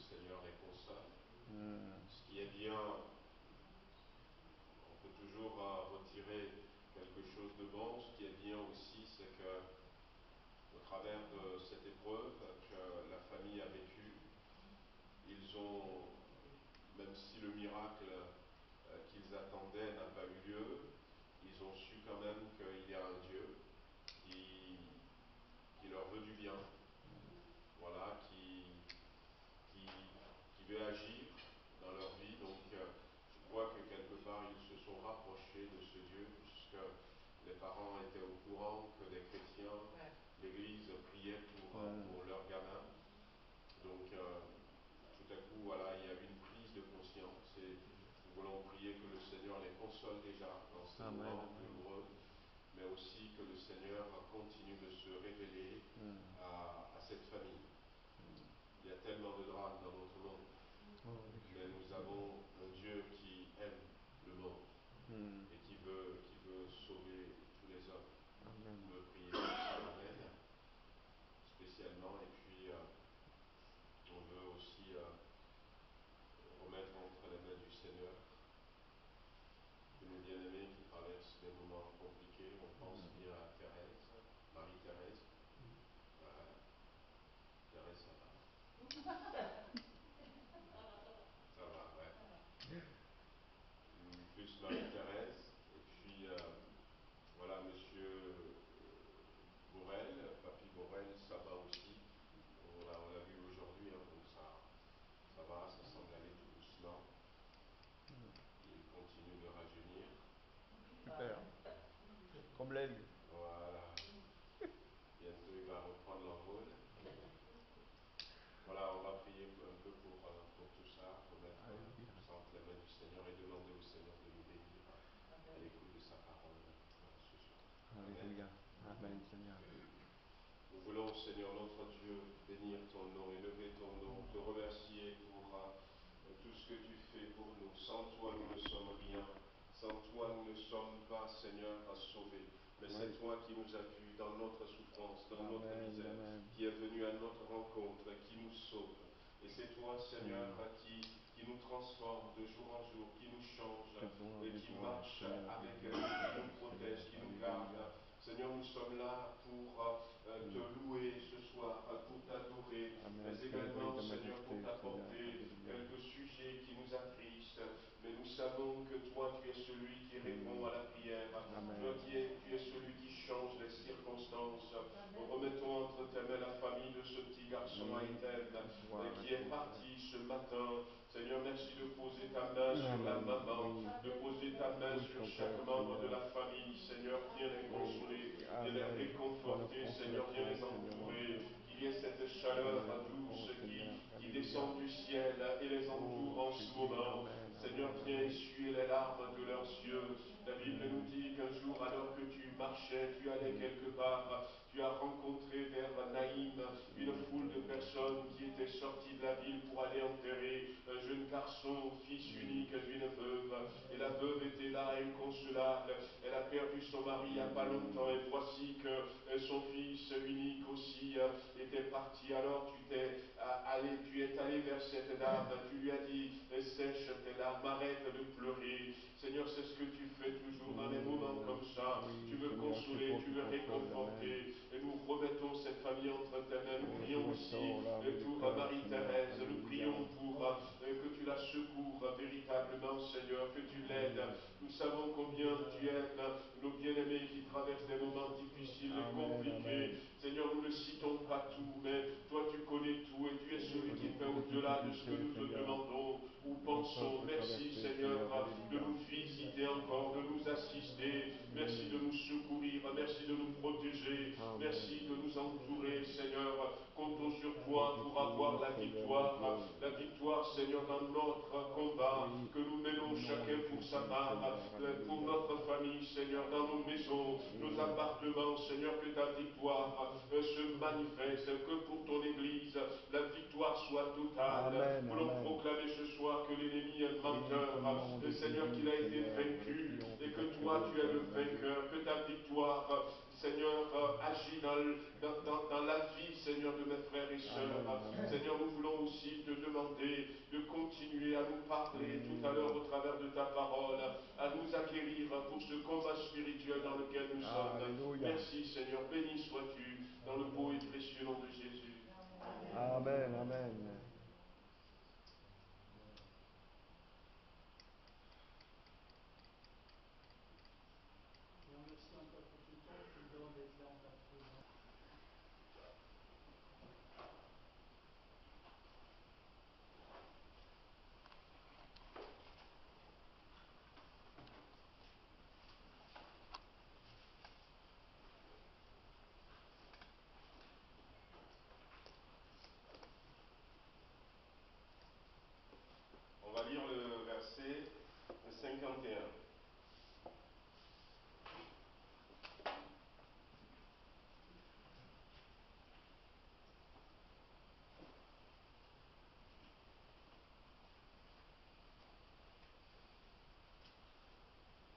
Seigneur les console. Mm. Ce qui est bien, on peut toujours retirer quelque chose de bon. Ce qui est bien aussi, c'est que au travers de cette épreuve que la famille a vécue, ils ont, même si le miracle qu'ils attendaient n'a pas eu lieu, ils ont su quand même qu'il y a un Dieu qui leur veut du bien, voilà, qui veut agir dans leur vie. Donc je crois que quelque part ils se sont rapprochés de ce Dieu, puisque les parents étaient au courant que des chrétiens, l'Église priait pour leurs gamins. Donc tout à coup, voilà, il y a eu une prise de conscience et nous voulons prier que le Seigneur les console déjà dans ces moments douloureux, mais aussi que le Seigneur continue de se révéler à cette famille. Il y a tellement de drames dans notre monde, mais nous avons un Dieu qui aime le monde et qui veut sauver tous les hommes. Vous me priez pour ça, Amen, spécialement, et puis on veut aussi remettre entre les mains du Seigneur de nos bien-aimés qui traversent des moments compliqués. On pense bien à Thérèse, Marie-Thérèse. Voilà. Thérèse, ça va. Ça va, ouais. Plus Marie-Thérèse. Et puis, voilà, Monsieur Borel, Papy Borel, ça va aussi. On l'a vu aujourd'hui, hein, donc ça va, ça semble aller tout doucement. Il continue de rajeunir. Super. Comme l'aile. Voilà. Bientôt, il va reprendre l'envol. Voilà, on va prier un peu pour tout ça, remettre tout ça entre les mains du Seigneur et demander au Seigneur de nous bénir à l'écoute de sa parole ce soir. Alléluia. Amen, Seigneur. Nous voulons, Seigneur notre Dieu, bénir ton nom, élever ton nom, te remercier pour tout ce que tu fais pour nous. Sans toi, nous ne sommes rien. Sans toi, nous ne sommes pas, Seigneur, à sauver. Mais c'est toi qui nous as vus dans notre souffrance, dans notre misère, qui est venu à notre rencontre, qui nous sauve. Et c'est toi, Seigneur, qui nous transforme de jour en jour, qui nous change, et qui marche avec nous, qui nous protège, qui nous garde. Seigneur, nous sommes là pour te louer ce soir, pour t'adorer, mais également, Seigneur, pour t'apporter quelques sujets qui nous attristent. Mais nous savons que toi, tu es celui qui répond à la prière. Toi, tu es celui qui change les circonstances. Nous remettons entre tes mains la famille de ce petit garçon Aïten qui est parti ce matin. Seigneur, merci de poser ta main sur la maman, de poser ta main sur chaque membre de la famille. Seigneur, viens les consoler, viens les réconforter. Seigneur, viens les entourer. Qu'il y ait cette chaleur douce qui descend du ciel et les entoure en ce moment. Seigneur, viens essuyer les larmes de leurs yeux. La Bible nous dit qu'un jour, alors que tu marchais, tu allais quelque part, tu as rencontré vers Naïm une foule de personnes qui étaient sorties de la ville pour aller enterrer un jeune garçon, fils unique d'une veuve. Et la veuve était là, inconsolable. Elle a perdu son mari il n'y a pas longtemps. Et voici que son fils unique aussi était parti. Alors tu es allé vers cette dame. Tu lui as dit, sèche tes larmes, arrête de pleurer. Seigneur, c'est ce que tu fais toujours dans des moments comme ça. Tu veux consoler, tu veux réconforter. Et nous remettons cette famille entre tes mains. Nous prions aussi pour Marie-Thérèse. Nous prions pour que tu la secours véritablement, Seigneur, que tu l'aides. Nous savons combien tu aimes nos bien-aimés qui traversent des moments difficiles et compliqués. Seigneur, nous ne citons pas tout, mais toi tu connais tout et tu es celui qui fait au-delà de ce que nous te demandons ou pensons. Merci, Seigneur, de nous visiter encore, de nous assister. Merci de nous secourir. Merci de nous protéger. Merci de nous entourer, Seigneur. Comptons sur toi pour avoir la victoire. La victoire, Seigneur, dans notre combat que nous menons chacun pour sa part, pour notre famille, Seigneur, dans nos maisons, nos appartements, Seigneur, que ta victoire se manifeste, que pour ton Église, la victoire soit totale. Nous voulons proclamer ce soir que l'ennemi est menteur, Seigneur, qu'il a été vaincu et que toi, tu es le vainqueur, que ta victoire, Seigneur, agis dans la vie, Seigneur, de mes frères et sœurs. Seigneur, nous voulons aussi te demander de continuer à nous parler tout à l'heure au travers de ta parole, à nous acquérir pour ce combat spirituel dans lequel nous sommes. Alléluia. Merci, Seigneur. Béni sois-tu dans le beau et précieux nom de Jésus. Amen, amen. Et on merci encore pour tout le temps que tu nous donnes d'être là en ta présence. On va lire le verset 51.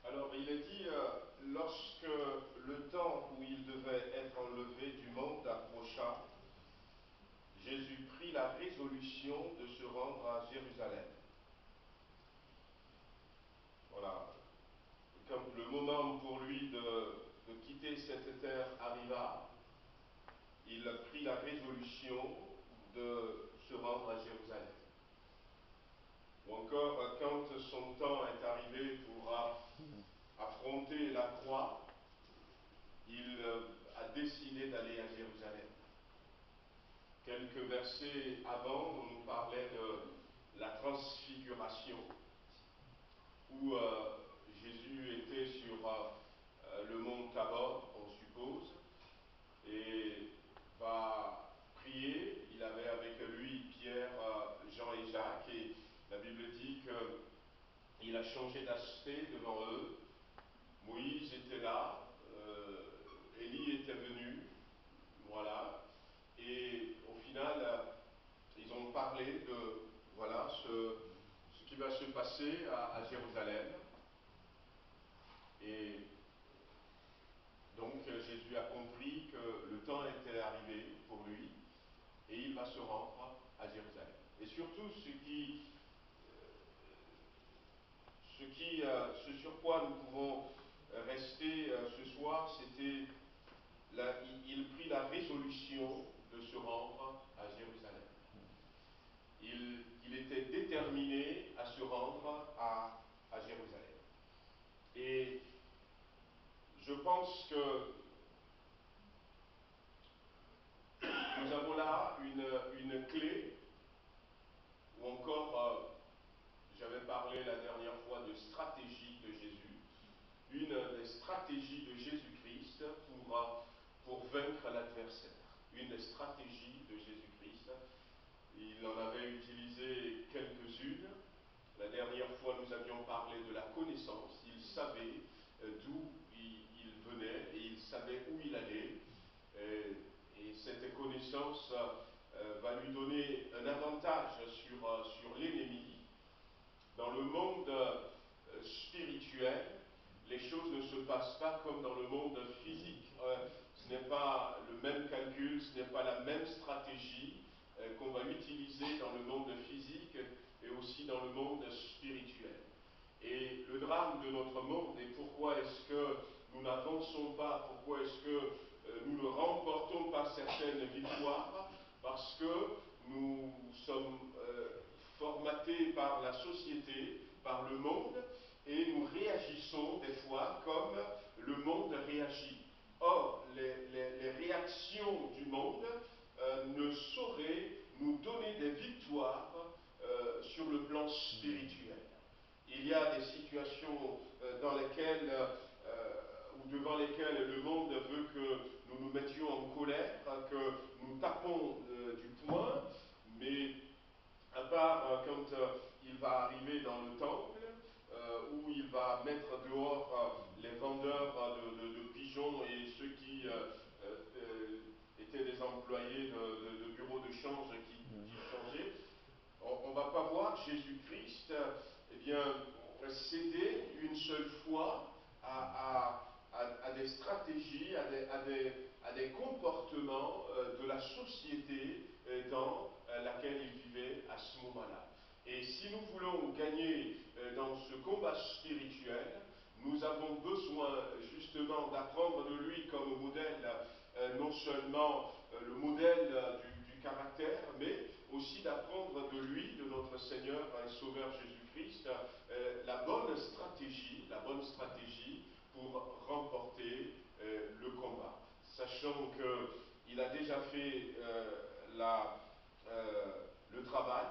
Alors, il est dit, lorsque le temps où il devait être enlevé du monde approcha, Jésus prit la résolution de se rendre à Jérusalem. Voilà. Quand le moment pour lui de quitter cette terre arriva, il prit la résolution de se rendre à Jérusalem. Ou encore, quand son temps est arrivé pour affronter la croix, il a décidé d'aller à Jérusalem. Quelques versets avant, on nous parlait de la transfiguration, où Jésus était sur le mont Tabor, on suppose, et va prier. Il avait avec lui Pierre, Jean et Jacques, et la Bible dit qu'il a changé d'aspect devant eux. Moïse était là, Élie était venu, voilà, et au final, ils ont parlé de voilà ce qui va se passer à Jérusalem. Et donc Jésus a compris que le temps était arrivé pour lui et il va se rendre à Jérusalem. Et surtout ce sur quoi nous pouvons rester ce soir, c'était il prit la résolution de se rendre à Jérusalem. Il était déterminé à se rendre à Jérusalem. Et je pense que nous avons là une clé, ou encore, j'avais parlé la dernière fois de stratégie de Jésus, une des stratégies de Jésus-Christ pour vaincre l'adversaire. Une des stratégies de Jésus-Christ. Il en avait utilisé quelques-unes. La dernière fois, nous avions parlé de la connaissance. Il savait d'où il venait et il savait où il allait. Et cette connaissance va lui donner un avantage sur l'ennemi. Dans le monde spirituel, les choses ne se passent pas comme dans le monde physique. Ce n'est pas le même calcul, ce n'est pas la même stratégie qu'on va utiliser dans le monde physique et aussi dans le monde spirituel. Et le drame de notre monde, et pourquoi est-ce que nous n'avançons pas, pourquoi est-ce que nous ne remportons pas certaines victoires, parce que nous sommes formatés par la société, par le monde, et nous réagissons des fois comme le monde réagit. Or, les réactions du monde ne sauraient nous donner des victoires sur le plan spirituel. Il y a des situations dans lesquelles, ou devant lesquelles le monde veut que nous nous mettions en colère, que nous tapons du poing, mais à part quand il va arriver dans le temple, où il va mettre dehors les vendeurs de pigeons et ceux qui étaient des employés de bureaux de change qui changeaient, on ne va pas voir Jésus-Christ céder une seule fois à des stratégies, à à des comportements de la société dans laquelle il vivait à ce moment-là. Et si nous voulons gagner dans ce combat spirituel, nous avons besoin justement d'apprendre de lui comme modèle, non seulement le modèle du caractère, mais aussi d'apprendre de lui, de notre Seigneur et Sauveur Jésus-Christ, la bonne stratégie pour remporter le combat. Sachant qu'il a déjà fait le travail,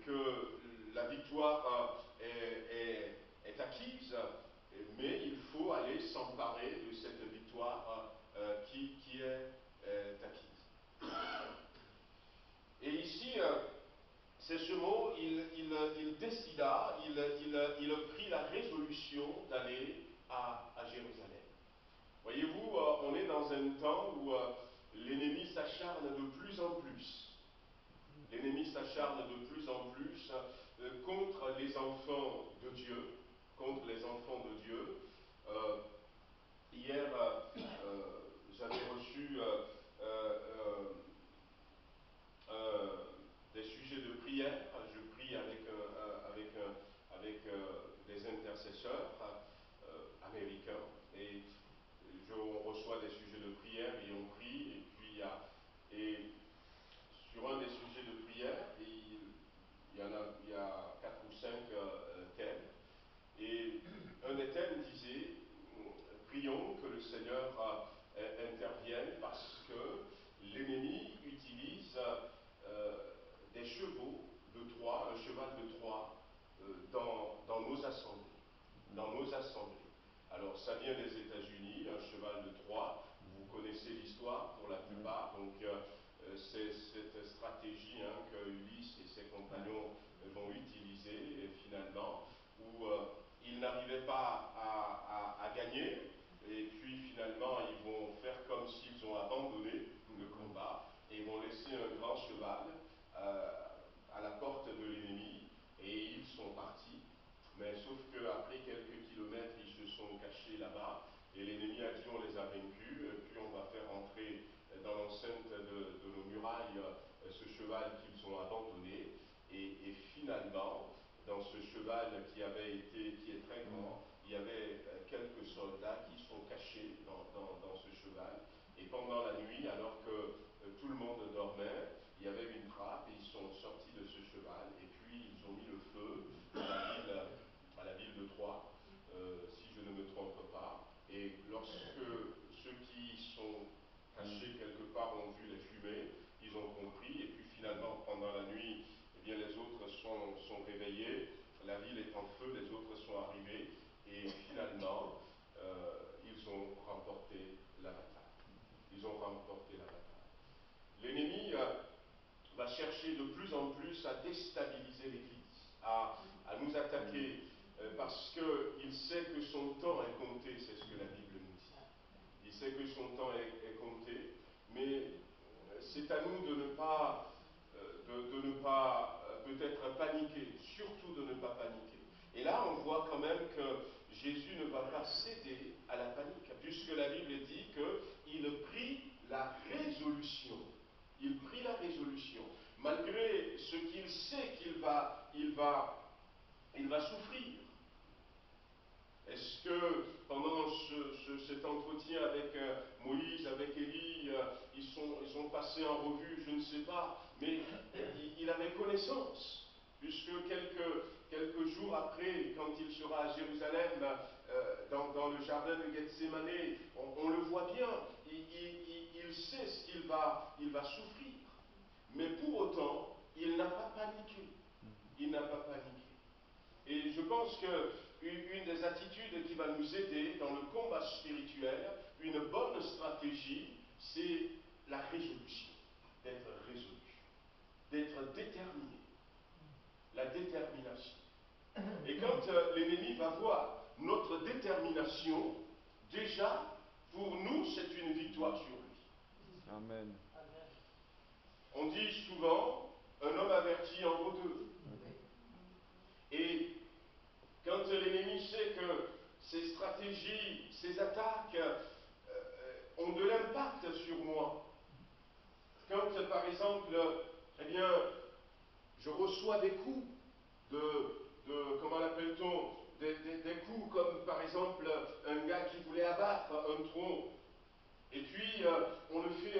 que la victoire est acquise, mais il faut aller s'emparer de cette victoire qui est acquise. Et ici, c'est ce mot, il décida, il prit la résolution d'aller à Jérusalem. Voyez-vous, on est dans un temps où l'ennemi s'acharne de plus en plus. L'ennemi s'acharne de plus en plus contre les enfants de Dieu, Hier, j'avais reçu des sujets de prière. Je prie avec des intercesseurs américains et on reçoit des sujets de prière et on prie. Et puis et sur un des sujets de prière, il y a 4 ou 5 thèmes. Et un des thèmes disait prions que le Seigneur intervienne parce que l'ennemi utilise des chevaux de Troie, un cheval de Troie, dans nos assemblées. Alors, ça vient des États-Unis, un cheval de Troie. Vous connaissez l'histoire pour la plupart. Donc, c'est cette stratégie que Ulysse et ses compagnons vont utiliser finalement, où ils n'arrivaient pas à gagner. Et puis, finalement, ils vont faire comme s'ils ont abandonné le combat et ils vont laisser un grand cheval à la porte de l'ennemi et ils sont partis. Mais sauf qu'après quelques kilomètres, ils se sont cachés là-bas et l'ennemi a dit on les a vaincus, puis on va faire entrer dans l'enceinte de nos murailles ce cheval qu'ils ont abandonné. Et finalement, dans ce cheval qui est très grand, il y avait quelques soldats qui sont cachés dans ce cheval. Et pendant la nuit, alors que tout le monde dormait, il y avait une trappe et ils sont sortis de ce cheval et puis ils ont mis le feu à la ville de Troie, si je ne me trompe pas. Et lorsque ceux qui sont cachés quelque part ont vu les fumées, ils ont compris et puis finalement pendant la nuit, eh bien, les autres sont réveillés, la ville est en feu, les autres sont arrivés et finalement ils ont remporté la bataille. L'ennemi va chercher de plus en plus à déstabiliser l'Église, à nous attaquer, parce qu'il sait que son temps est compté, c'est ce que la Bible nous dit. Il sait que son temps est compté, mais c'est à nous de ne pas, peut-être paniquer, surtout de ne pas paniquer. Et là, on voit quand même que Jésus ne va pas céder à la panique, puisque la Bible dit qu'il prit la résolution. Il prit la résolution, malgré ce qu'il sait qu'il va souffrir. Est-ce que pendant cet entretien avec Moïse, avec Élie, ils sont passés en revue, je ne sais pas, mais il avait connaissance, puisque quelques jours après, quand il sera à Jérusalem, dans le jardin de Gethsémanée, on le voit bien, il sait ce qu'il va souffrir. Mais pour autant, il n'a pas paniqué. Et je pense qu'une des attitudes qui va nous aider dans le combat spirituel, une bonne stratégie, c'est la résolution. D'être résolu, d'être déterminé. La détermination. Et quand l'ennemi va voir notre détermination, déjà, pour nous, c'est une victoire sur lui. Amen. On dit souvent, un homme averti en vaut deux. Et quand l'ennemi sait que ses stratégies, ses attaques ont de l'impact sur moi. Quand, par exemple, eh bien, je reçois des coups comment l'appelle-t-on, des coups comme, par exemple, un gars qui voulait abattre un tronc, et puis on le fait,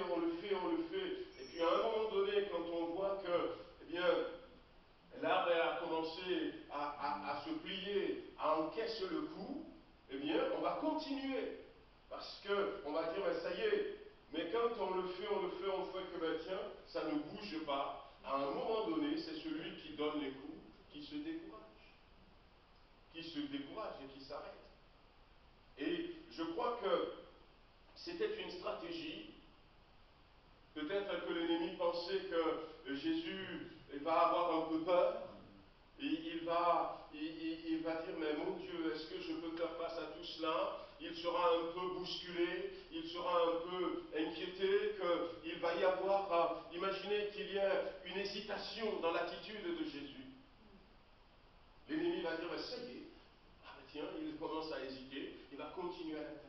et puis à un moment donné, quand on voit que, eh bien, l'arbre a commencé à se plier, à encaisser le coup, eh bien, on va continuer. Parce qu'on va dire, ben, ça y est, mais quand on le fait, on fait que, ben, tiens, ça ne bouge pas. À un moment donné, c'est celui qui donne les coups qui se décourage. Qui se décourage et qui s'arrête. Et je crois que c'était une stratégie. Peut-être que l'ennemi pensait que Jésus va avoir un peu peur. Et il va dire, mais mon Dieu, est-ce que je peux faire face à tout cela? Il sera un peu bousculé, il sera un peu inquiété, qu'il va y avoir, imaginez qu'il y ait une hésitation dans l'attitude de Jésus. L'ennemi va dire, ça y est, tiens, il commence à hésiter, il va continuer à l'attaquer.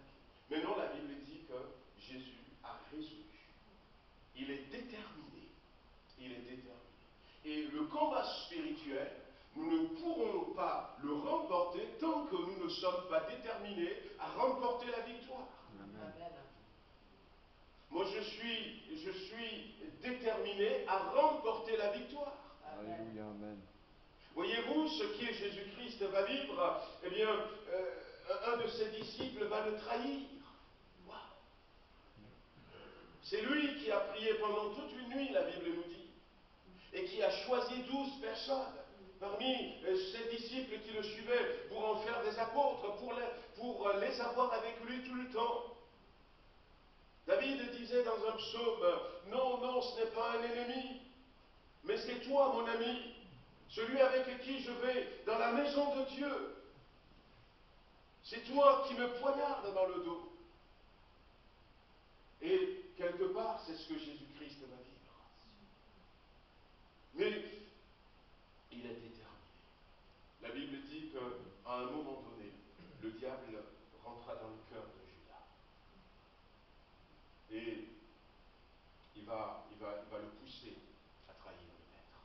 Mais non, la Bible dit que Jésus a résolu. Il est déterminé. Il est déterminé. Et le combat spirituel, nous ne pourrons pas le remporter tant que nous ne sommes pas déterminés à remporter la victoire. Amen. Moi, je suis déterminé à remporter la victoire. Alléluia, amen. Voyez-vous, ce qui est Jésus-Christ va vivre, eh bien, un de ses disciples va le trahir. Wow. C'est lui qui a prié pendant toute une nuit, la Bible nous dit, et qui a choisi 12 personnes parmi ses disciples qui le suivaient pour en faire des apôtres, pour les avoir avec lui tout le temps. David disait dans un psaume, non, non, ce n'est pas un ennemi, mais c'est toi, mon ami, celui avec qui je vais dans la maison de Dieu. C'est toi qui me poignardes dans le dos. Et quelque part, c'est ce que Jésus-Christ va vivre. Mais il est déterminé. La Bible dit qu'à un moment donné, le diable rentra dans le cœur de Judas. Et il va le pousser à trahir le maître.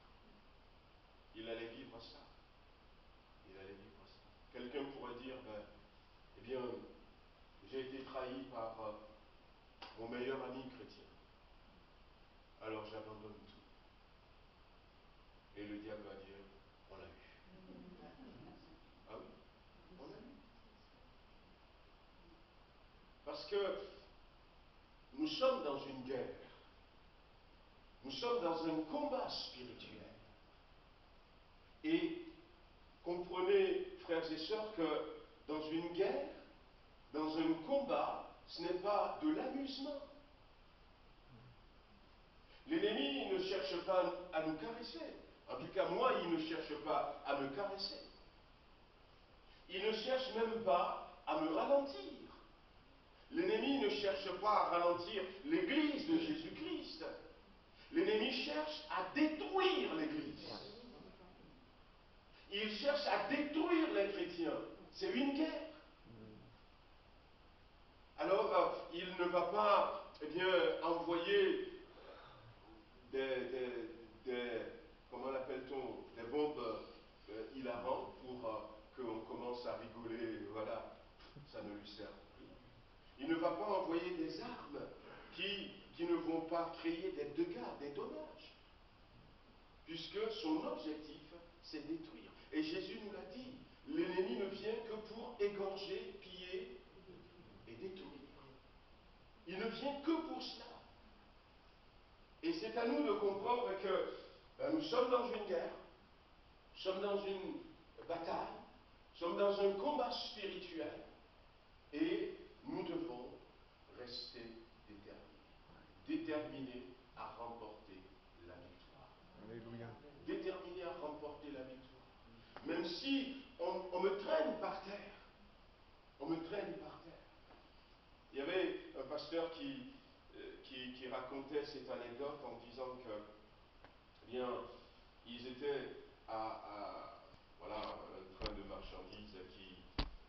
Il allait vivre ça. Il allait vivre ça. Quelqu'un pourrait dire, ben, eh bien, j'ai été trahi par mon meilleur ami chrétien. Alors j'abandonne tout. Et le diable va dire, on l'a eu. Ah oui, on l'a eu. Parce que nous sommes dans une guerre. Nous sommes dans un combat spirituel. Et comprenez, frères et sœurs, que dans une guerre, dans un combat, ce n'est pas de l'amusement. L'ennemi ne cherche pas à nous caresser. En tout cas, moi, il ne cherche pas à me caresser. Il ne cherche même pas à me ralentir. L'ennemi ne cherche pas à ralentir l'Église de Jésus-Christ. L'ennemi cherche à détruire l'Église. Il cherche à détruire les chrétiens. C'est une guerre. Alors, il ne va pas, eh bien, envoyer comment l'appelle-t-on, des bombes hilarantes pour qu'on commence à rigoler. Voilà, ça ne lui sert à rien. Il ne va pas envoyer des armes qui ne vont pas créer des dégâts, des dommages. Puisque son objectif, c'est détruire. Et Jésus nous l'a dit, l'ennemi ne vient que pour égorger, piller et détruire. Il ne vient que pour cela. Et c'est à nous de comprendre que nous sommes dans une guerre, nous sommes dans une bataille, nous sommes dans un combat spirituel, et nous devons rester déterminés à remporter la victoire. Alléluia. Déterminés à remporter la victoire. Même si on me traîne par terre, on me traîne par terre. Il y avait un pasteur qui racontait cette anecdote en disant que, eh bien, ils étaient voilà, un train de marchandises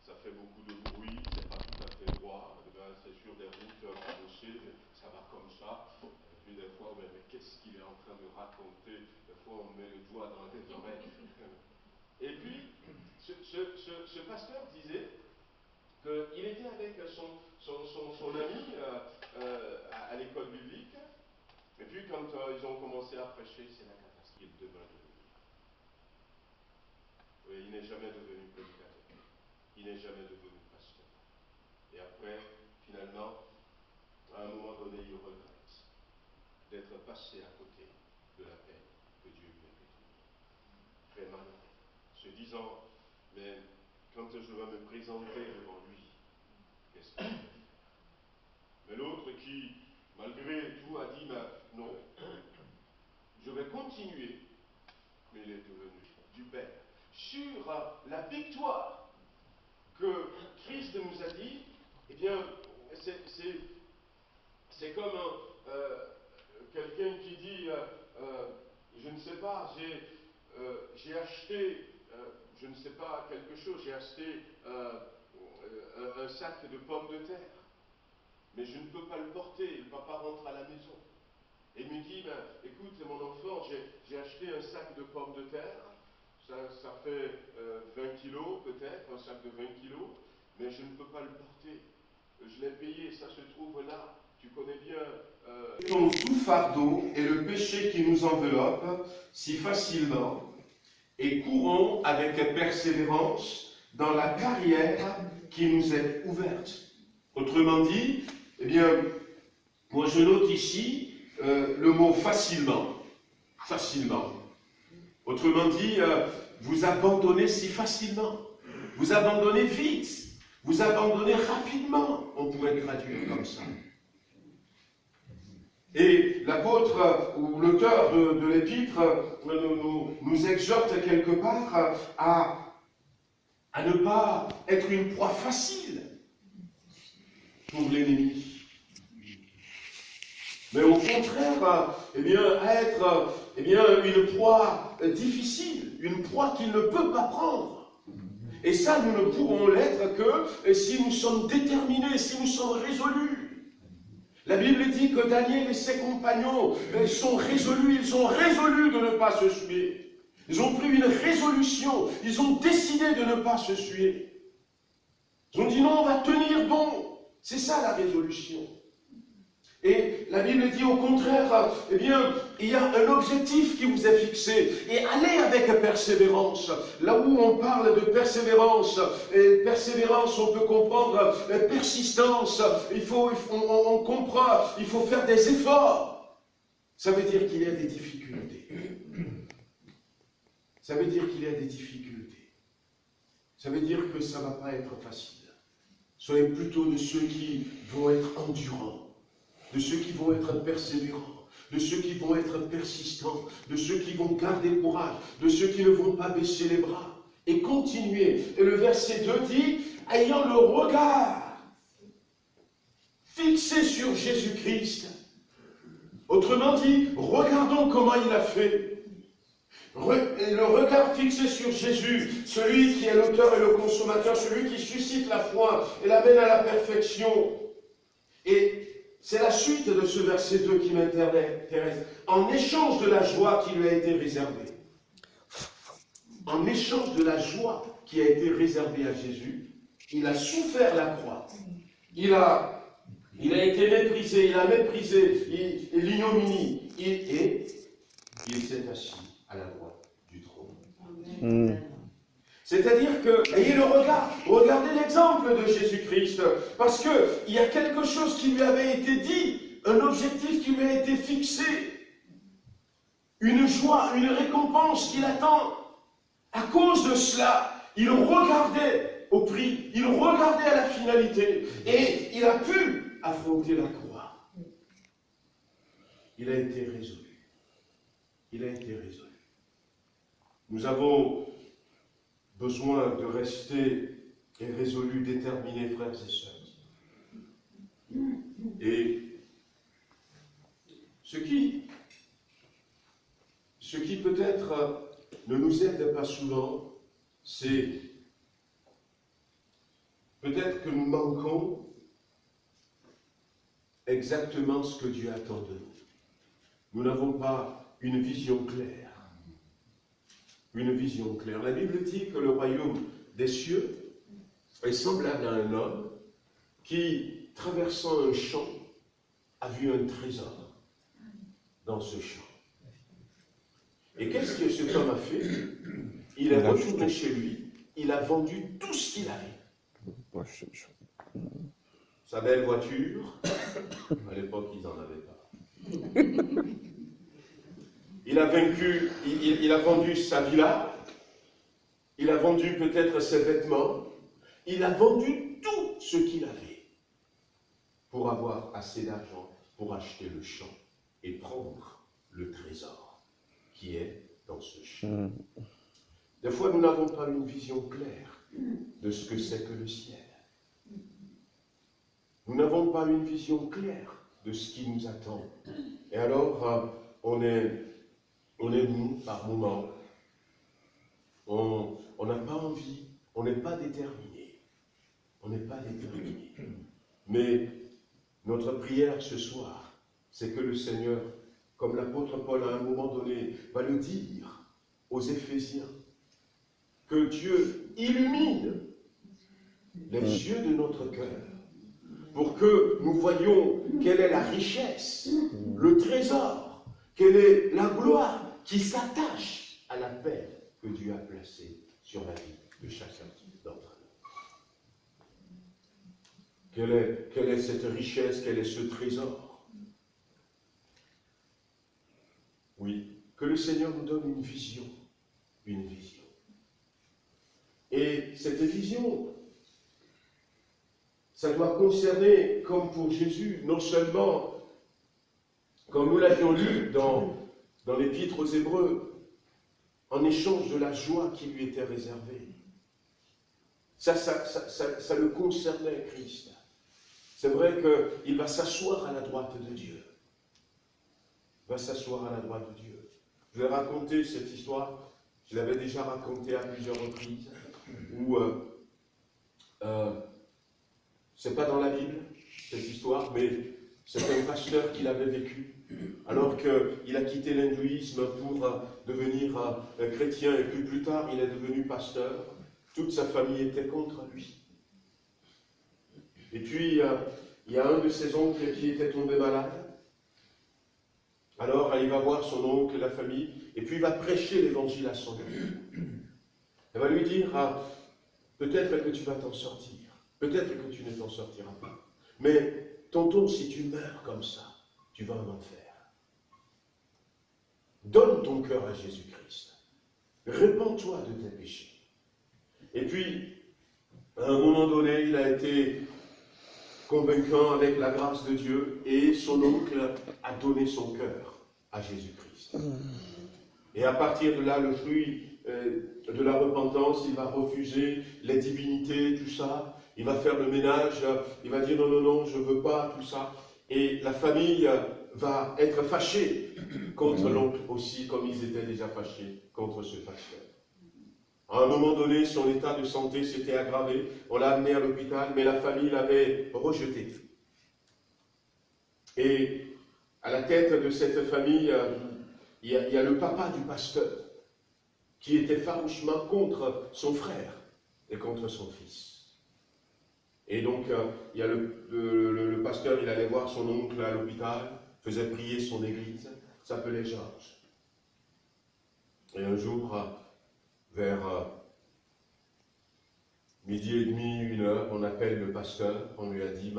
ça fait beaucoup de bruit, c'est pas tout à fait droit, c'est sur des routes raconter, des fois on met le doigt dans les oreilles. Et puis, ce pasteur disait qu'il était avec son ami à l'école biblique, et puis quand ils ont commencé à prêcher, c'est la catastrophe. Il devint devenu. Oui, il n'est jamais devenu prédicateur. Il n'est jamais devenu pasteur. Et après, finalement, à un moment donné, il regrette d'être passé à côté de la paix que Dieu lui avait donnée. Très malheureux. Se disant, mais quand je vais me présenter devant lui, qu'est-ce que je vais faire? Mais l'autre qui, malgré tout, a dit, non, je vais continuer. Mais il est devenu du Père. Sur la victoire que Christ nous a dit, eh bien, c'est comme quelqu'un qui dit, je ne sais pas, j'ai acheté, je ne sais pas, quelque chose, j'ai acheté un sac de pommes de terre, mais je ne peux pas le porter, le papa rentre à la maison. Et me dit, écoute mon enfant, j'ai acheté un sac de pommes de terre, ça fait 20 kilos peut-être, un sac de 20 kilos, mais je ne peux pas le porter. Je l'ai payé, ça se trouve là, tu connais bien. Ton tout fardeau et le péché qui nous enveloppe si facilement, et courons avec persévérance dans la carrière qui nous est ouverte. Autrement dit, eh bien, moi je note ici le mot facilement. Facilement. Autrement dit, vous abandonnez si facilement. Vous abandonnez vite. Vous abandonnez rapidement. On pourrait traduire comme ça. Et l'apôtre ou l'auteur de l'épître nous exhorte quelque part à ne pas être une proie facile pour l'ennemi. Mais au contraire, eh bien, à être une proie difficile, une proie qu'il ne peut pas prendre. Et ça, nous ne pourrons l'être que si nous sommes déterminés, si nous sommes résolus. La Bible dit que Daniel et ses compagnons sont résolus, ils ont résolu de ne pas se suer. Ils ont pris une résolution, ils ont décidé de ne pas se suer. Ils ont dit non, on va tenir bon. C'est ça la résolution. Et la Bible dit au contraire, eh bien, il y a un objectif qui vous est fixé. Et allez avec persévérance. Là où on parle de persévérance, et persévérance, on peut comprendre persistance. On comprend, il faut faire des efforts. Ça veut dire qu'il y a des difficultés. Ça veut dire qu'il y a des difficultés. Ça veut dire que ça ne va pas être facile. Soyez plutôt de ceux qui vont être endurants, de ceux qui vont être persévérants, de ceux qui vont être persistants, de ceux qui vont garder courage, de ceux qui ne vont pas baisser les bras. Et continuer. Et le verset 2 dit, ayant le regard fixé sur Jésus-Christ. Autrement dit, regardons comment il a fait. Le regard fixé sur Jésus, celui qui est l'auteur et le consommateur, celui qui suscite la foi et l'amène à la perfection. Et c'est la suite de ce verset 2 qui m'intéresse. En échange de la joie qui lui a été réservée. En échange de la joie qui a été réservée à Jésus, il a souffert la croix. Il a été méprisé, il a méprisé l'ignominie. Et il s'est assis à la droite du trône. C'est-à-dire que, ayez le regard, regardez l'exemple de Jésus-Christ, parce qu'il y a quelque chose qui lui avait été dit, un objectif qui lui a été fixé, une joie, une récompense qu'il attend. À cause de cela, il regardait au prix, il regardait à la finalité, et il a pu affronter la croix. Il a été résolu. Il a été résolu. Nous avons besoin de rester résolus, déterminés, frères et sœurs. Et ce qui peut-être ne nous aide pas souvent, c'est peut-être que nous manquons exactement ce que Dieu attend de nous. Nous n'avons pas une vision claire. Une vision claire. La Bible dit que le royaume des cieux est semblable à un homme qui, traversant un champ, a vu un trésor dans ce champ. Et qu'est-ce que cet homme a fait? Il est retourné chez lui, il a vendu tout ce qu'il avait. Sa belle voiture, à l'époque ils n'en avaient pas. Il a vendu sa villa, il a vendu peut-être ses vêtements, il a vendu tout ce qu'il avait pour avoir assez d'argent pour acheter le champ et prendre le trésor qui est dans ce champ. Des fois, nous n'avons pas une vision claire de ce que c'est que le ciel. Nous n'avons pas une vision claire de ce qui nous attend. Et alors, on est mou par moments. On n'a pas envie, on n'est pas déterminé. On n'est pas déterminé. Mais notre prière ce soir, c'est que le Seigneur, comme l'apôtre Paul à un moment donné, va le dire aux Éphésiens, que Dieu illumine les yeux de notre cœur pour que nous voyions quelle est la richesse, le trésor, quelle est la gloire qui s'attache à la paix que Dieu a placée sur la vie de chacun d'entre nous. Quelle est cette richesse, quel est ce trésor? Oui, que le Seigneur nous donne une vision. Une vision. Et cette vision, ça doit concerner, comme pour Jésus, non seulement, comme nous l'avions lu dans l'Épître aux Hébreux, en échange de la joie qui lui était réservée. Ça le concernait, Christ. C'est vrai qu'il va s'asseoir à la droite de Dieu. Il va s'asseoir à la droite de Dieu. Je vais raconter cette histoire, je l'avais déjà racontée à plusieurs reprises, où c'est pas dans la Bible, cette histoire, mais c'est un pasteur qui l'avait vécu, alors qu'il a quitté l'hindouisme pour devenir chrétien, et puis plus tard, il est devenu pasteur. Toute sa famille était contre lui. Et puis, il y a un de ses oncles qui était tombé malade. Alors, il va voir son oncle, la famille, et puis il va prêcher l'évangile à son oncle. Il va lui dire, peut-être que tu vas t'en sortir, peut-être que tu ne t'en sortiras pas. Mais, tonton, si tu meurs comme ça, tu vas en enfer. Donne ton cœur à Jésus-Christ. Répands-toi de tes péchés. Et puis, à un moment donné, il a été convaincant avec la grâce de Dieu, et son oncle a donné son cœur à Jésus-Christ. Et à partir de là, le fruit de la repentance, il va refuser les divinités, tout ça. Il va faire le ménage, il va dire non, non, non, je ne veux pas, tout ça. Et la famille va être fâchée contre l'oncle aussi, comme ils étaient déjà fâchés contre ce pasteur. À un moment donné, son état de santé s'était aggravé, on l'a amené à l'hôpital, mais la famille l'avait rejeté. Et à la tête de cette famille, il y a le papa du pasteur, qui était farouchement contre son frère et contre son fils. Et donc, il y a le pasteur, il allait voir son oncle à l'hôpital, faisait prier son église, s'appelait Georges. Et un jour, vers midi et demi, 1h, on appelle le pasteur, on lui a dit,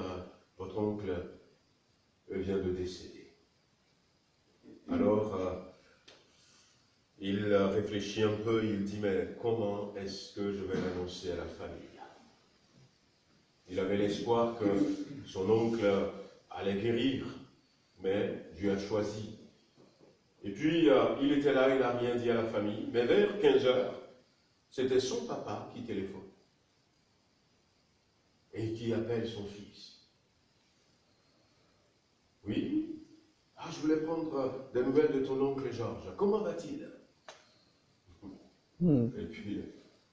votre oncle vient de décéder. Alors, il réfléchit un peu, il dit, mais comment est-ce que je vais l'annoncer à la famille? Il avait l'espoir que son oncle allait guérir, mais Dieu a choisi. Et puis, il était là, il n'a rien dit à la famille, mais vers 15h, c'était son papa qui téléphone et qui appelle son fils. Oui? Je voulais prendre des nouvelles de ton oncle Georges. Comment va-t-il? Et puis,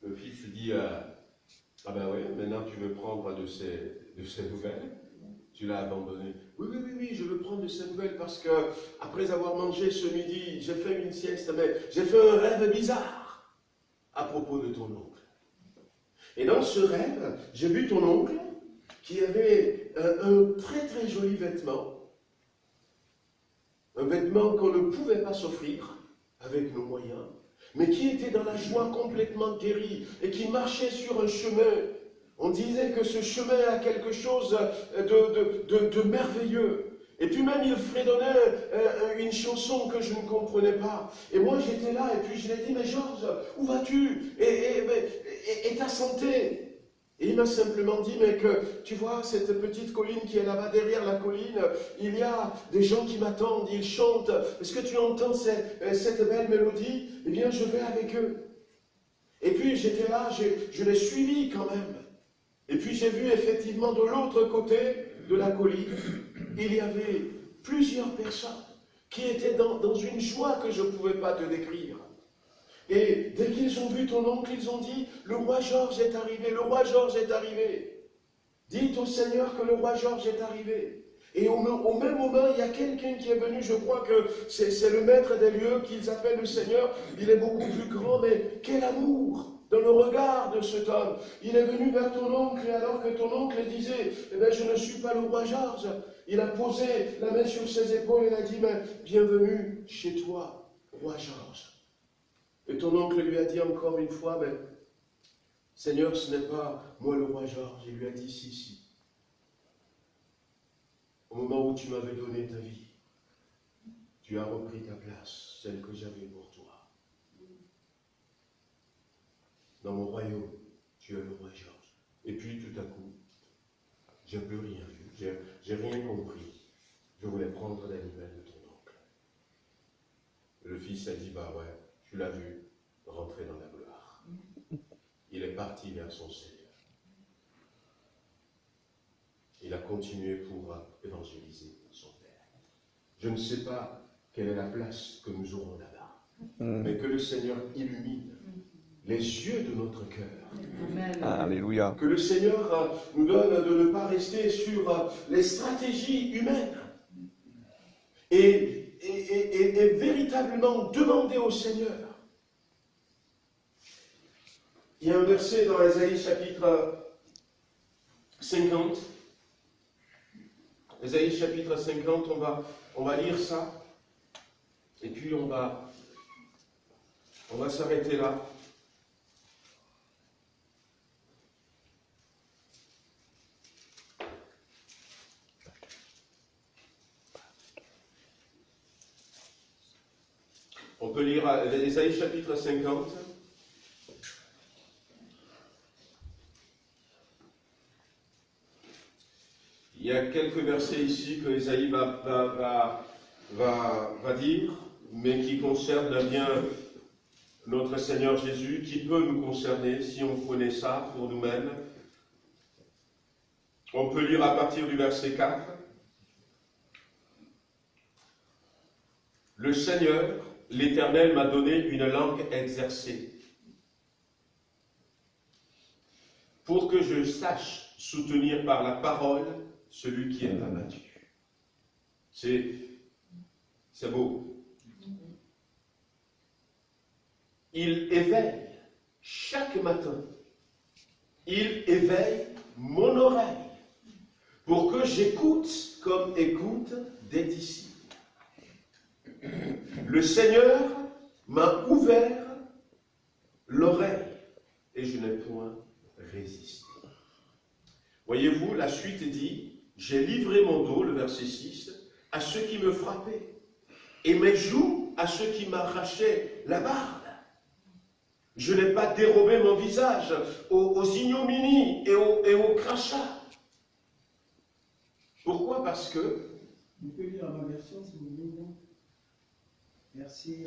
le fils dit, ah ben oui, maintenant tu veux prendre de ses nouvelles. Tu l'as abandonné. Oui, oui, oui, oui, je veux prendre de ces nouvelles parce que, après avoir mangé ce midi, j'ai fait une sieste, mais j'ai fait un rêve bizarre à propos de ton oncle. Et dans ce rêve, j'ai vu ton oncle qui avait un très très joli vêtement. Un vêtement qu'on ne pouvait pas s'offrir avec nos moyens, mais qui était dans la joie complètement guéri et qui marchait sur un chemin. On disait que ce chemin a quelque chose de merveilleux. Et puis même il fredonnait une chanson que je ne comprenais pas. Et moi j'étais là et puis je lui ai dit, mais Georges, où vas-tu? Et ta santé? Et il m'a simplement dit, mais que tu vois, cette petite colline qui est là-bas derrière la colline, il y a des gens qui m'attendent, ils chantent. Est-ce que tu entends cette belle mélodie? Eh bien, je vais avec eux. Et puis j'étais là, je l'ai suivi quand même. Et puis j'ai vu effectivement de l'autre côté de la colline, il y avait plusieurs personnes qui étaient dans une joie que je ne pouvais pas te décrire. Et dès qu'ils ont vu ton oncle, ils ont dit, le roi Georges est arrivé, le roi Georges est arrivé. Dites au Seigneur que le roi Georges est arrivé. Et au même moment, il y a quelqu'un qui est venu, je crois que c'est le maître des lieux qu'ils appellent le Seigneur. Il est beaucoup plus grand, mais quel amour dans le regard de cet homme. Il est venu vers ton oncle, et alors que ton oncle disait, eh bien, je ne suis pas le roi Georges, il a posé la main sur ses épaules et il a dit, mais bienvenue chez toi, roi Georges. Et ton oncle lui a dit encore une fois, mais Seigneur, ce n'est pas moi le roi Georges. Il lui a dit, si, si. Au moment où tu m'avais donné ta vie, tu as repris ta place, celle que j'avais pour toi. Dans mon royaume, tu es le roi Georges. Et puis tout à coup, j'ai plus rien vu, j'ai rien compris. Je voulais prendre des nouvelles de ton oncle. Le fils a dit, bah ouais, tu l'as vu, rentrer dans la gloire. Il est parti vers son Seigneur. Il a continué pour évangéliser son Père. Je ne sais pas quelle est la place que nous aurons là-bas, mais que le Seigneur illumine les yeux de notre cœur. Amen. Alléluia. Que le Seigneur nous donne de ne pas rester sur les stratégies humaines et véritablement demander au Seigneur. Il y a un verset dans Ésaïe chapitre 50. Ésaïe chapitre 50, on va lire ça. Et puis on va s'arrêter là. On peut lire Ésaïe chapitre 50. Il y a quelques versets ici que Ésaïe va dire, mais qui concernent bien notre Seigneur Jésus, qui peut nous concerner si on prenait ça pour nous-mêmes. On peut lire à partir du verset 4. Le Seigneur, l'Éternel, m'a donné une langue exercée, pour que je sache soutenir par la parole celui qui est abattu. C'est beau. Il éveille chaque matin, il éveille mon oreille pour que j'écoute comme écoute des disciples. Le Seigneur m'a ouvert l'oreille et je n'ai point résisté. Voyez-vous, la suite dit, j'ai livré mon dos, le verset 6, à ceux qui me frappaient, et mes joues à ceux qui m'arrachaient la barbe. Je n'ai pas dérobé mon visage aux ignominies et aux crachats. Pourquoi? Parce que... Vous pouvez lire ma version si vous voulez. Verset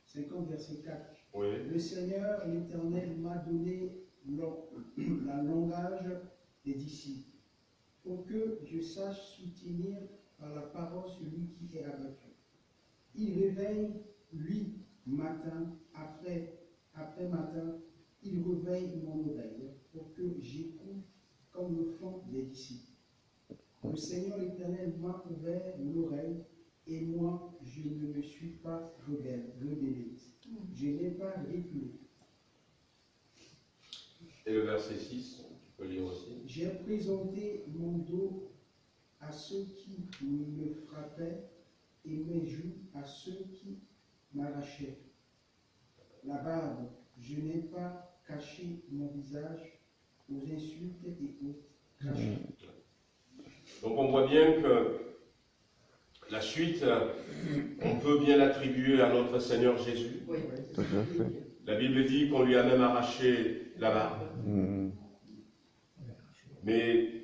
50, verset 4. Oui. Le Seigneur, l'Éternel, m'a donné la langage des disciples, pour que je sache soutenir par la parole celui qui est abattu. Il réveille, lui, matin après matin, il réveille mon oreille, pour que j'écoute comme le font les disciples. Le Seigneur l'Éternel m'a ouvert l'oreille et moi, je ne me suis pas rebellé. Je n'ai pas reculé. Et le verset 6, tu peux lire aussi. J'ai présenté mon dos à ceux qui me frappaient et mes joues à ceux qui m'arrachaient la barbe. Je n'ai pas caché mon visage aux insultes et aux crachats. Donc on voit bien que la suite, on peut bien l'attribuer à notre Seigneur Jésus. Oui. Tout à fait. La Bible dit qu'on lui a même arraché la barbe. Mais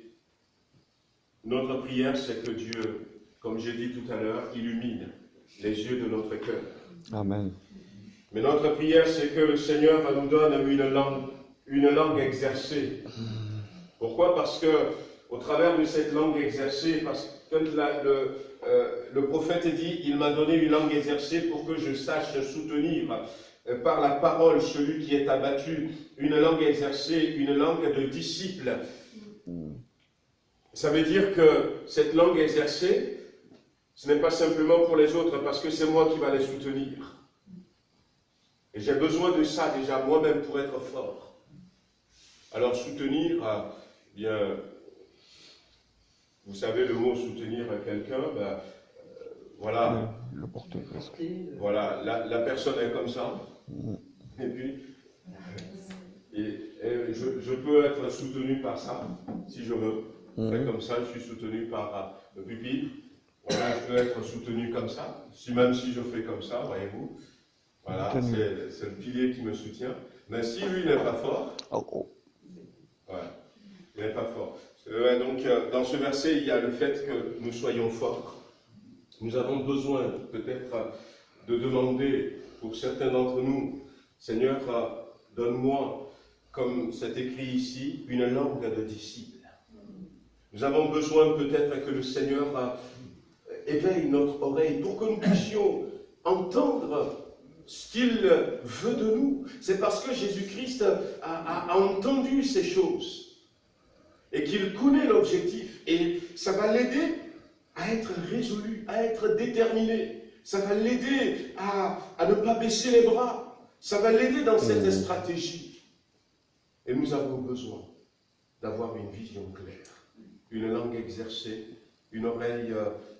notre prière, c'est que Dieu, comme j'ai dit tout à l'heure, illumine les yeux de notre cœur. Amen. Mais notre prière, c'est que le Seigneur nous donne une langue exercée. Pourquoi? Parce que au travers de cette langue exercée, parce que le prophète dit, il m'a donné une langue exercée pour que je sache soutenir par la parole celui qui est abattu, une langue exercée, une langue de disciple. Ça veut dire que cette langue exercée, ce n'est pas simplement pour les autres, parce que c'est moi qui va les soutenir. Et j'ai besoin de ça déjà moi-même pour être fort. Alors soutenir, bien, vous savez le mot soutenir quelqu'un, ben, voilà. Le porter presque. Voilà, la personne est comme ça. Et puis, je peux être soutenu par ça, si je veux. C'est comme ça, je suis soutenu par le pupitre. Voilà, je peux être soutenu comme ça. Même si je fais comme ça, voyez-vous. Voilà, c'est le pilier qui me soutient. Mais si lui n'est pas fort, voilà, il n'est pas fort. Donc, dans ce verset, il y a le fait que nous soyons forts. Nous avons besoin peut-être de demander pour certains d'entre nous, Seigneur, donne-moi, comme c'est écrit ici, une langue de disciple. Nous avons besoin peut-être que le Seigneur éveille notre oreille pour que nous puissions entendre ce qu'il veut de nous. C'est parce que Jésus-Christ a entendu ces choses et qu'il connaît l'objectif. Et ça va l'aider à être résolu, à être déterminé. Ça va l'aider à ne pas baisser les bras. Ça va l'aider dans cette stratégie. Et nous avons besoin d'avoir une vision claire, une langue exercée, une oreille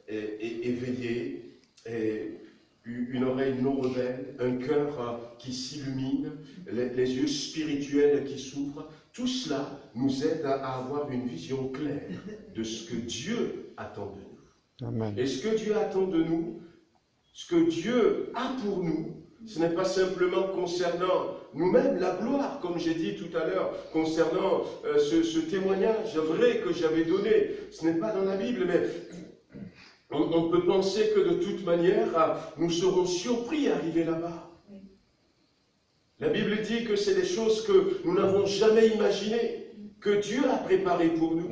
éveillée, et une oreille non rebelle, un cœur qui s'illumine, les yeux spirituels qui s'ouvrent. Tout cela nous aide à avoir une vision claire de ce que Dieu attend de nous. Amen. Et ce que Dieu attend de nous, ce que Dieu a pour nous, ce n'est pas simplement concernant nous-mêmes la gloire, comme j'ai dit tout à l'heure, concernant ce témoignage vrai que j'avais donné. Ce n'est pas dans la Bible, mais on peut penser que de toute manière, nous serons surpris à arriver là-bas. La Bible dit que c'est des choses que nous n'avons jamais imaginées, que Dieu a préparées pour nous.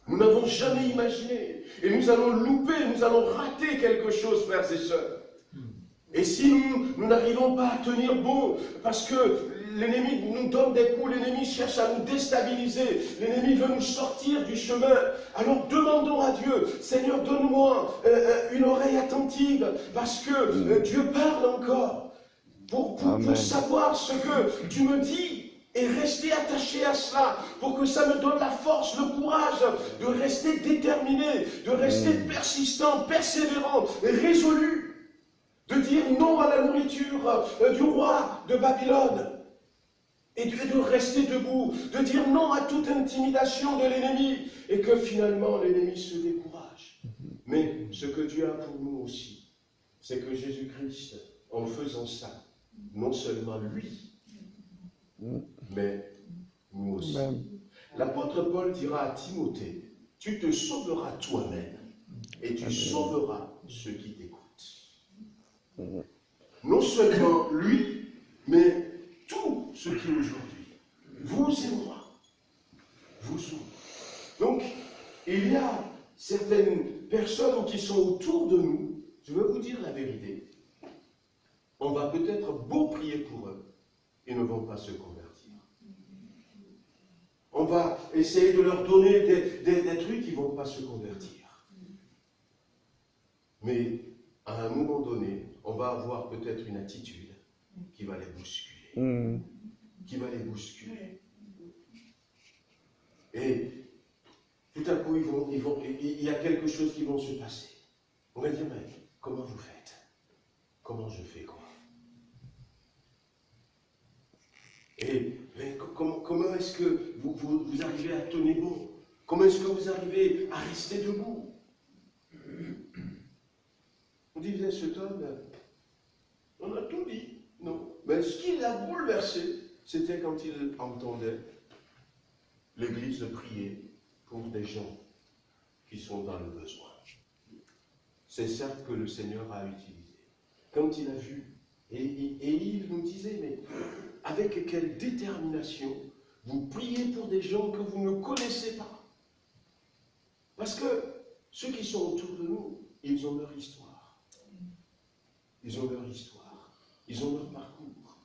Nous n'avons jamais imaginé. Et nous allons louper, nous allons rater quelque chose, frères et sœurs. Et si nous n'arrivons pas à tenir bon, parce que l'ennemi nous donne des coups, l'ennemi cherche à nous déstabiliser, l'ennemi veut nous sortir du chemin, alors demandons à Dieu, Seigneur, donne-moi une oreille attentive, parce que Dieu parle encore, pour savoir ce que tu me dis, et rester attaché à cela, pour que ça me donne la force, le courage de rester déterminé, de rester persistant, persévérant, résolu. De dire non à la nourriture du roi de Babylone et de rester debout, de dire non à toute intimidation de l'ennemi et que finalement l'ennemi se décourage. Mais ce que Dieu a pour nous aussi, c'est que Jésus-Christ, en faisant ça, non seulement lui, mais nous aussi. L'apôtre Paul dira à Timothée, tu te sauveras toi-même et tu sauveras ceux qui t'écoutent. Non seulement lui, mais tous ceux qui aujourd'hui, vous et moi, vous ouvrent. Donc, il y a certaines personnes qui sont autour de nous, je veux vous dire la vérité, on va peut-être beau prier pour eux, ils ne vont pas se convertir. On va essayer de leur donner des trucs qui ne vont pas se convertir. Mais à un moment donné, on va avoir peut-être une attitude qui va les bousculer. Qui va les bousculer. Et tout à coup, il y a quelque chose qui va se passer. On va dire, mais comment vous faites? Comment je fais quoi? Et comment est-ce que vous arrivez à tenir bon? Comment est-ce que vous arrivez à rester debout? On disait, cet homme, on a tout dit. Non. Mais ce qui l'a bouleversé, c'était quand il entendait l'Église prier pour des gens qui sont dans le besoin. C'est ça que le Seigneur a utilisé. Quand il a vu, et il nous disait, mais avec quelle détermination vous priez pour des gens que vous ne connaissez pas. Parce que ceux qui sont autour de nous, ils ont leur histoire. Ils ont leur histoire. Ils ont leur parcours.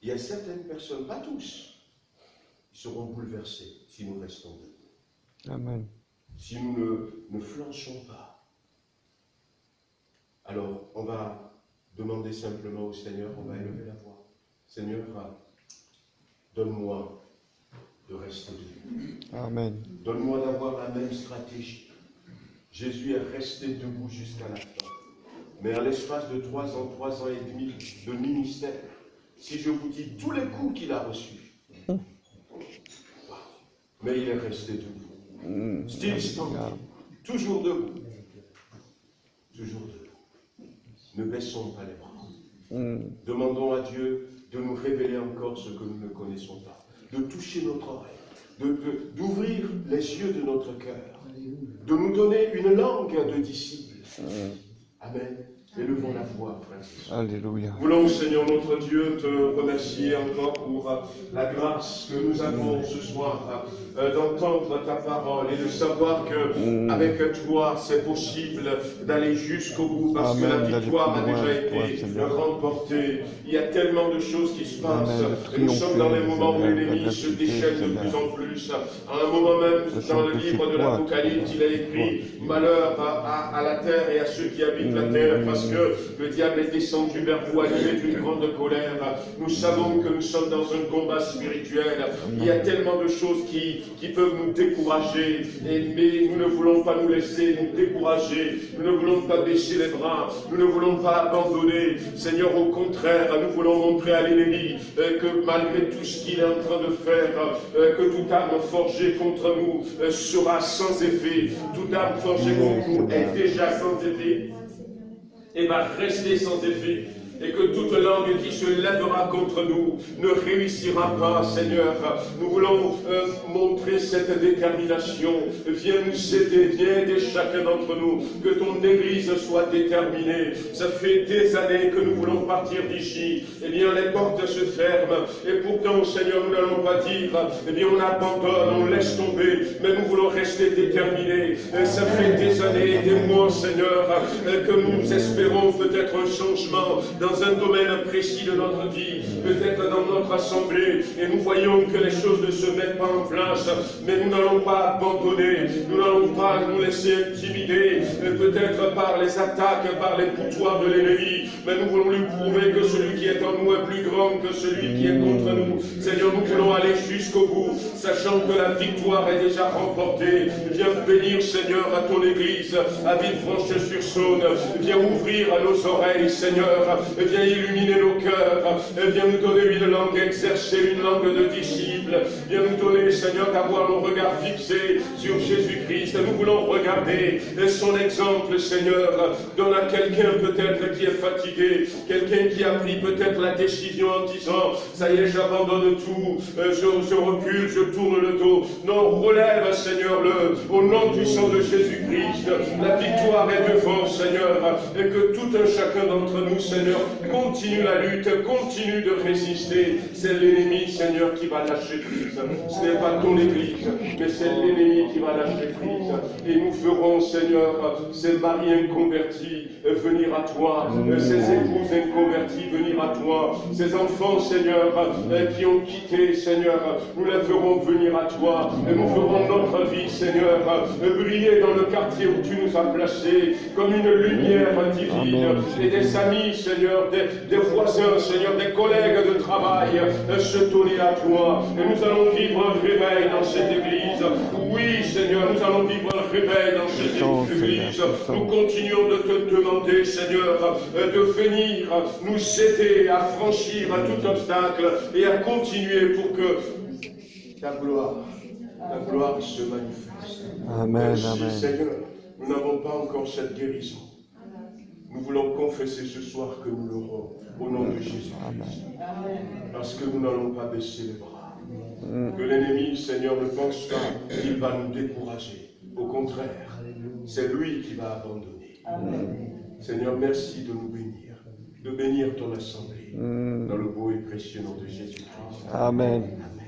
Il y a certaines personnes, pas tous, qui seront bouleversés si nous restons debout. Amen. Si nous ne flanchons pas. Alors, on va demander simplement au Seigneur, on va élever la voix. Seigneur, donne-moi de rester debout. Amen. Donne-moi d'avoir la même stratégie. Jésus est resté debout jusqu'à la fin. Mais à l'espace de 3 ans et demi de ministère, si je vous dis tous les coups qu'il a reçus, mais il est resté debout. Still standing. Toujours debout. Toujours debout. Ne baissons pas les bras. Demandons à Dieu de nous révéler encore ce que nous ne connaissons pas. De toucher notre oreille. D'ouvrir les yeux de notre cœur. De nous donner une langue de disciples. Amen. Élevons la voix, frères. Alléluia. Nous voulons, Seigneur notre Dieu, te remercier encore pour la grâce que nous avons ce soir d'entendre ta parole et de savoir que avec toi c'est possible d'aller jusqu'au bout parce que la victoire a déjà été remportée. Il y a tellement de choses qui se passent. Et nous sommes dans les moments où l'ennemi se déchaîne de plus en plus. À un moment même, dans le livre de l'Apocalypse, il est écrit « Malheur à la terre et à ceux qui habitent la terre » parce que le diable est descendu vers vous animé d'une grande colère. Nous savons que nous sommes dans un combat spirituel. Il y a tellement de choses qui peuvent nous décourager, mais nous ne voulons pas nous laisser nous décourager. Nous ne voulons pas baisser les bras. Nous ne voulons pas abandonner. Seigneur, au contraire, nous voulons montrer à l'ennemi que malgré tout ce qu'il est en train de faire, que toute arme forgée contre nous sera sans effet. Toute arme forgée contre nous est déjà sans effet et va rester sans effet. Et que toute langue qui se lèvera contre nous ne réussira pas, Seigneur. Nous voulons montrer cette détermination. Viens nous aider, viens aider chacun d'entre nous. Que ton Église soit déterminée. Ça fait des années que nous voulons partir d'ici. Eh bien, les portes se ferment. Et pourtant, Seigneur, nous n'allons pas dire, eh bien, on abandonne, on laisse tomber. Mais nous voulons rester déterminés. Ça fait des années, des mois, Seigneur, que nous espérons peut-être un changement dans un domaine précis de notre vie, peut-être dans notre assemblée, et nous voyons que les choses ne se mettent pas en place, mais nous n'allons pas abandonner, nous n'allons pas nous laisser intimider, peut-être par les attaques, par les poutoirs de l'ennemi, mais nous voulons lui prouver que celui qui est en nous est plus grand que celui qui est contre nous. Seigneur, nous voulons aller jusqu'au bout, sachant que la victoire est déjà remportée. Viens bénir, Seigneur, à ton Église, à Villefranche-sur-Saône, viens ouvrir à nos oreilles, Seigneur, viens illuminer nos cœurs, viens nous donner une langue exercée, une langue de disciples, viens nous donner, Seigneur, d'avoir nos regards fixés sur Jésus-Christ. Nous voulons regarder son exemple, Seigneur. Donne à quelqu'un peut-être qui est fatigué, quelqu'un qui a pris peut-être la décision en disant, ça y est, j'abandonne tout, je recule, je tourne le dos. Non, relève, Seigneur, au nom du sang de Jésus-Christ. La victoire est devant, Seigneur, et que tout un chacun d'entre nous, Seigneur, continue la lutte, continue de résister. C'est l'ennemi, Seigneur, qui va lâcher prise. Ce n'est pas ton Église, mais c'est l'ennemi qui va lâcher prise. Et nous ferons, Seigneur, ces maris inconvertis venir à toi, ces épouses inconverties venir à toi, ces enfants, Seigneur, qui ont quitté, Seigneur, nous les ferons venir à toi. Et nous ferons notre vie, Seigneur, briller dans le quartier où tu nous as placés, comme une lumière divine. Et des amis, Seigneur, des voisins, Seigneur, des collègues de travail, se tourner à toi. Et nous allons vivre un réveil dans cette église. Oui, Seigneur, nous allons vivre un réveil dans cette église. Nous continuons de te demander, Seigneur, de venir nous aider à franchir tout obstacle et à continuer pour que ta gloire se manifeste. Amen, amen. Seigneur, nous n'avons pas encore cette guérison. Nous voulons confesser ce soir que nous l'aurons au nom de Jésus. Parce que nous n'allons pas baisser les bras. Que l'ennemi, Seigneur, ne pense pas qu'il va nous décourager. Au contraire, c'est lui qui va abandonner. Seigneur, merci de nous bénir, de bénir ton assemblée, dans le beau et précieux nom de Jésus-Christ. Amen. Amen.